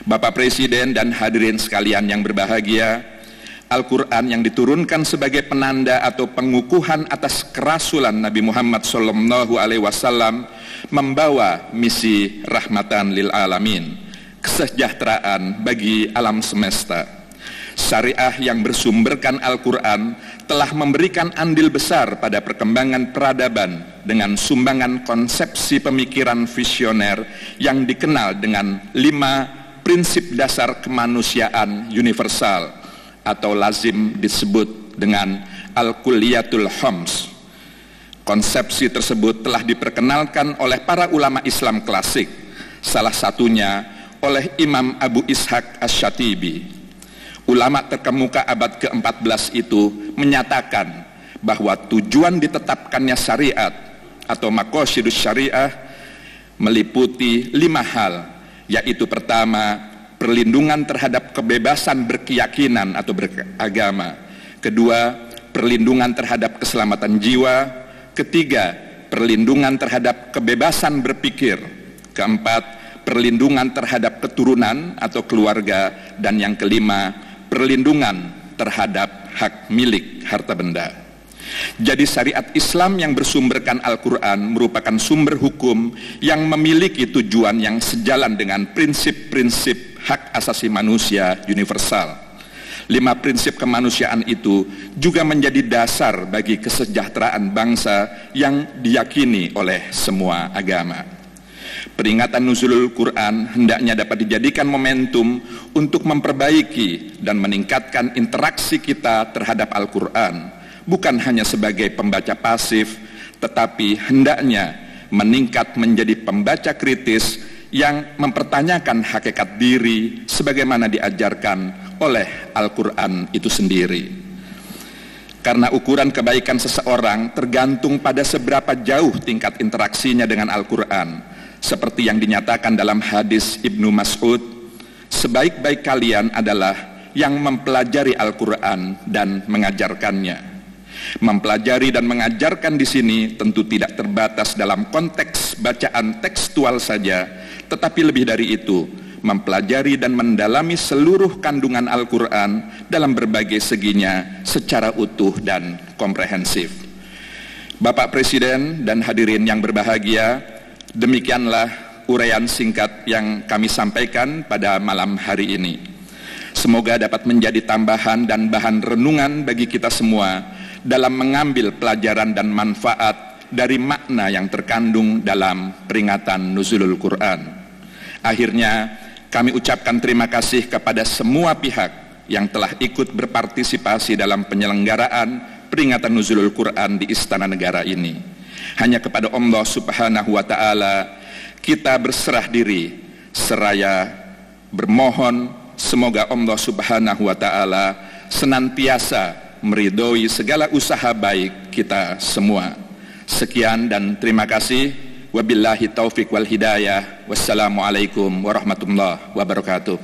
Bapak Presiden dan hadirin sekalian yang berbahagia, Al-Quran yang diturunkan sebagai penanda atau pengukuhan atas kerasulan Nabi Muhammad SAW membawa misi rahmatan lil alamin, kesejahteraan bagi alam semesta. Syariah yang bersumberkan Al-Quran telah memberikan andil besar pada perkembangan peradaban dengan sumbangan konsepsi pemikiran visioner yang dikenal dengan 5 prinsip dasar kemanusiaan universal, atau lazim disebut dengan Al-Kulliyatul Khams. Konsepsi tersebut telah diperkenalkan oleh para ulama Islam klasik, salah satunya oleh Imam Abu Ishaq Asy-Syatibi. Ulama terkemuka abad ke-14 itu menyatakan bahwa tujuan ditetapkannya syariat atau maqasidus syariah meliputi 5 hal, yaitu pertama, perlindungan terhadap kebebasan berkeyakinan atau beragama. Kedua, perlindungan terhadap keselamatan jiwa. Ketiga, perlindungan terhadap kebebasan berpikir. Keempat, perlindungan terhadap keturunan atau keluarga. Dan yang kelima, perlindungan terhadap hak milik harta benda. Jadi syariat Islam yang bersumberkan Al-Quran merupakan sumber hukum yang memiliki tujuan yang sejalan dengan prinsip-prinsip hak asasi manusia universal. 5 prinsip kemanusiaan itu juga menjadi dasar bagi kesejahteraan bangsa yang diyakini oleh semua agama. Peringatan nuzulul Quran hendaknya dapat dijadikan momentum untuk memperbaiki dan meningkatkan interaksi kita terhadap Al-Quran, bukan hanya sebagai pembaca pasif, tetapi hendaknya meningkat menjadi pembaca kritis yang mempertanyakan hakikat diri sebagaimana diajarkan oleh Al-Quran itu sendiri. Karena ukuran kebaikan seseorang tergantung pada seberapa jauh tingkat interaksinya dengan Al-Quran. Seperti yang dinyatakan dalam hadis Ibnu Mas'ud, sebaik-baik kalian adalah yang mempelajari Al-Quran dan mengajarkannya. Mempelajari dan mengajarkan di sini tentu tidak terbatas dalam konteks bacaan tekstual saja, tetapi lebih dari itu, mempelajari dan mendalami seluruh kandungan Al-Quran dalam berbagai seginya secara utuh dan komprehensif. Bapak Presiden dan hadirin yang berbahagia, demikianlah uraian singkat yang kami sampaikan pada malam hari ini. Semoga dapat menjadi tambahan dan bahan renungan bagi kita semua dalam mengambil pelajaran dan manfaat dari makna yang terkandung dalam peringatan Nuzulul Quran. Akhirnya, kami ucapkan terima kasih kepada semua pihak yang telah ikut berpartisipasi dalam penyelenggaraan peringatan Nuzulul Quran di Istana Negara ini. Hanya kepada Allah Subhanahu wa Ta'ala kita berserah diri, seraya bermohon semoga Allah Subhanahu wa Ta'ala senantiasa meridhoi segala usaha baik kita semua. Sekian dan terima kasih. Wabillahi taufik wal hidayah. Wassalamualaikum warahmatullahi wabarakatuh.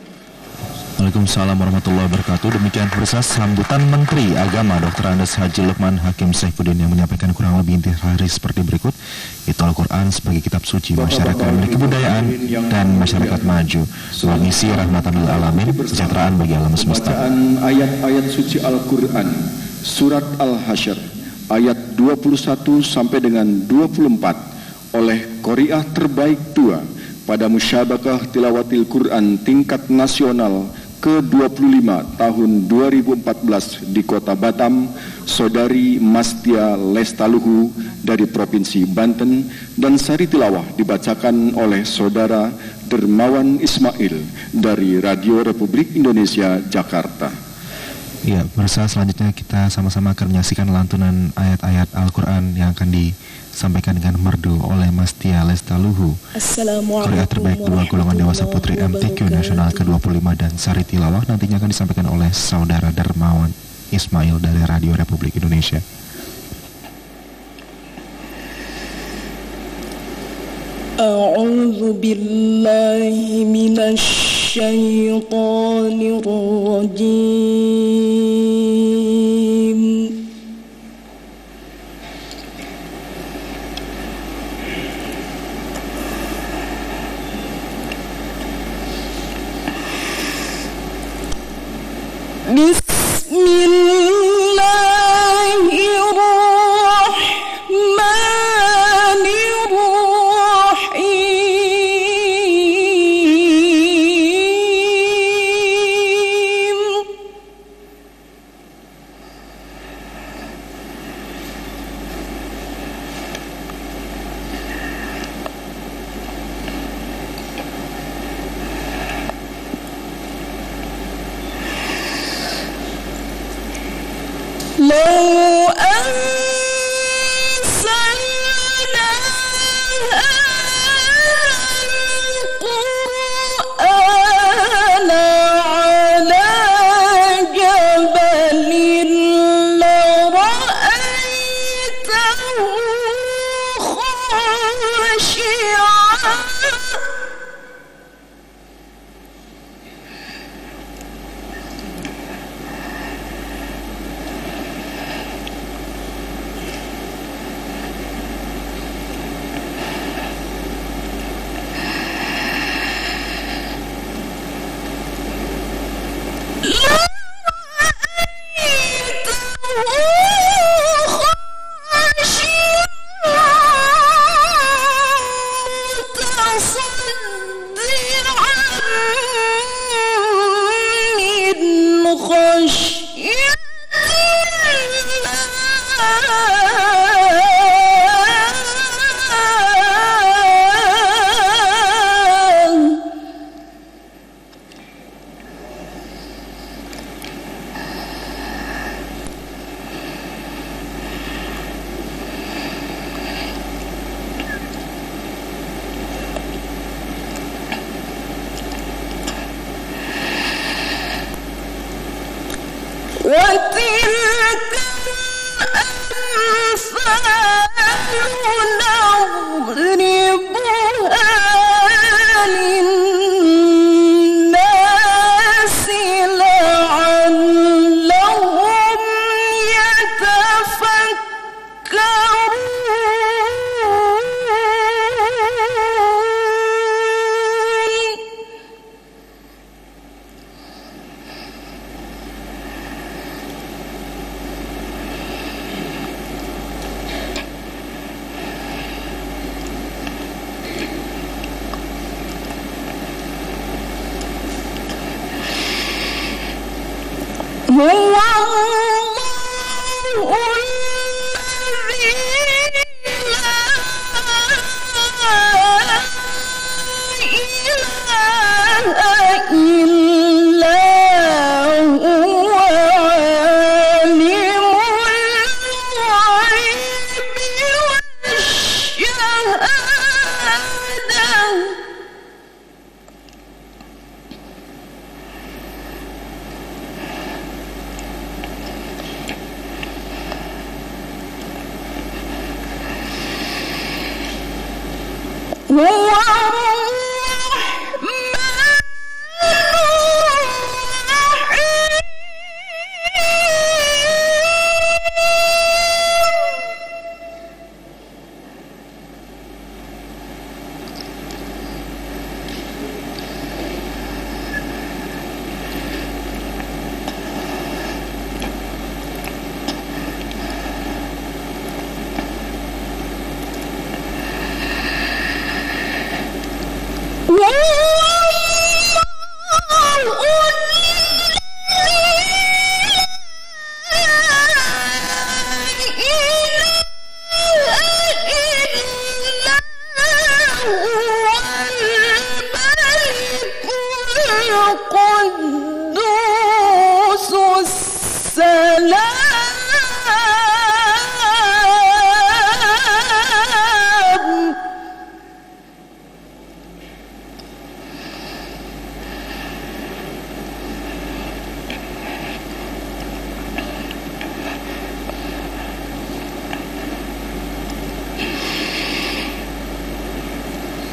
Waalaikumsalam warahmatullahi wabarakatuh. Demikian pemirsa sambutan Menteri Agama Dr. Andes Haji Lukman Hakim Saifuddin yang menyampaikan kurang lebih intisari seperti berikut. Itu Al-Quran sebagai kitab suci masyarakat milik kebudayaan dan masyarakat maju. Sebuah misi rahmatan lil alamin, kesejahteraan bagi alam semesta. Bacaan ayat-ayat suci Al-Quran Surat Al-Hasyr ayat 21 sampai dengan 24 oleh Qori'ah terbaik 2 pada Musyabakah Tilawatil Quran tingkat nasional ke-25 tahun 2014 di Kota Batam, Saudari Mastia Lestaluhu dari Provinsi Banten, dan sari tilawah dibacakan oleh Saudara Dermawan Ismail dari Radio Republik Indonesia Jakarta. Ya, pemirsa, selanjutnya kita sama-sama akan menyaksikan lantunan ayat-ayat Al-Quran yang akan disampaikan dengan merdu oleh Mastia Lestaluhu. Qori'ah terbaik 2 golongan dewasa putri MTQ nasional ke-25 dan sari tilawah nantinya akan disampaikan oleh Saudara Dermawan Ismail dari Radio Republik Indonesia. A'udzu billahi minasy syaithanir rajim. Bismillahirrahmanirrahim.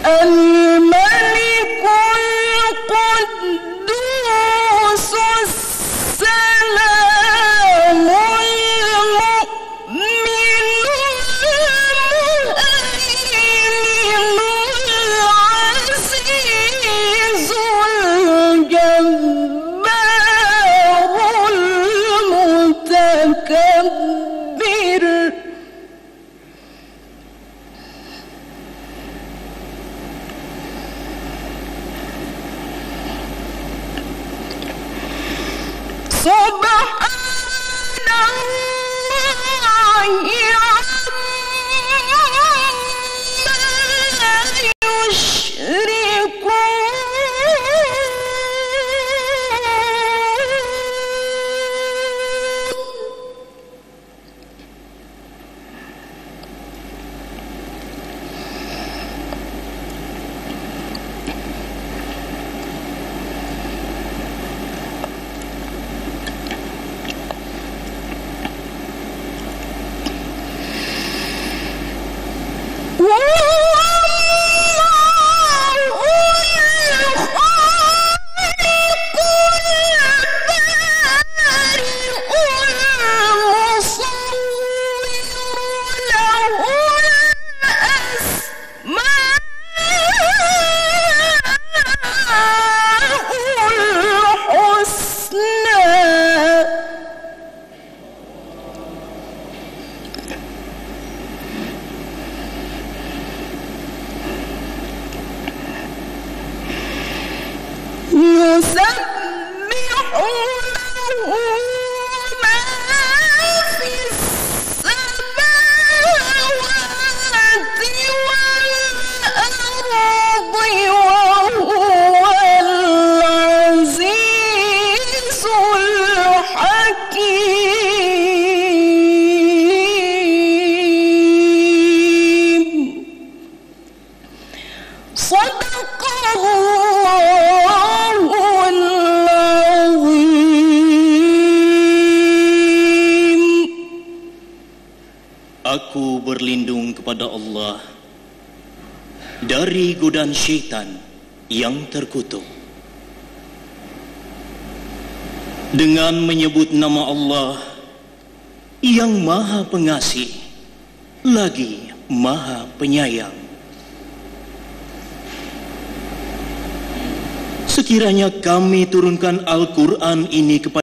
الملك القدوس السلام المؤمن المهيمن العزيز الجبار المتكبر سبحان الله عما يشركون Aku berlindung kepada Allah dari godaan syaitan yang terkutuk. Dengan menyebut nama Allah yang Maha Pengasih lagi Maha Penyayang. Sekiranya kami turunkan Al-Quran ini kepada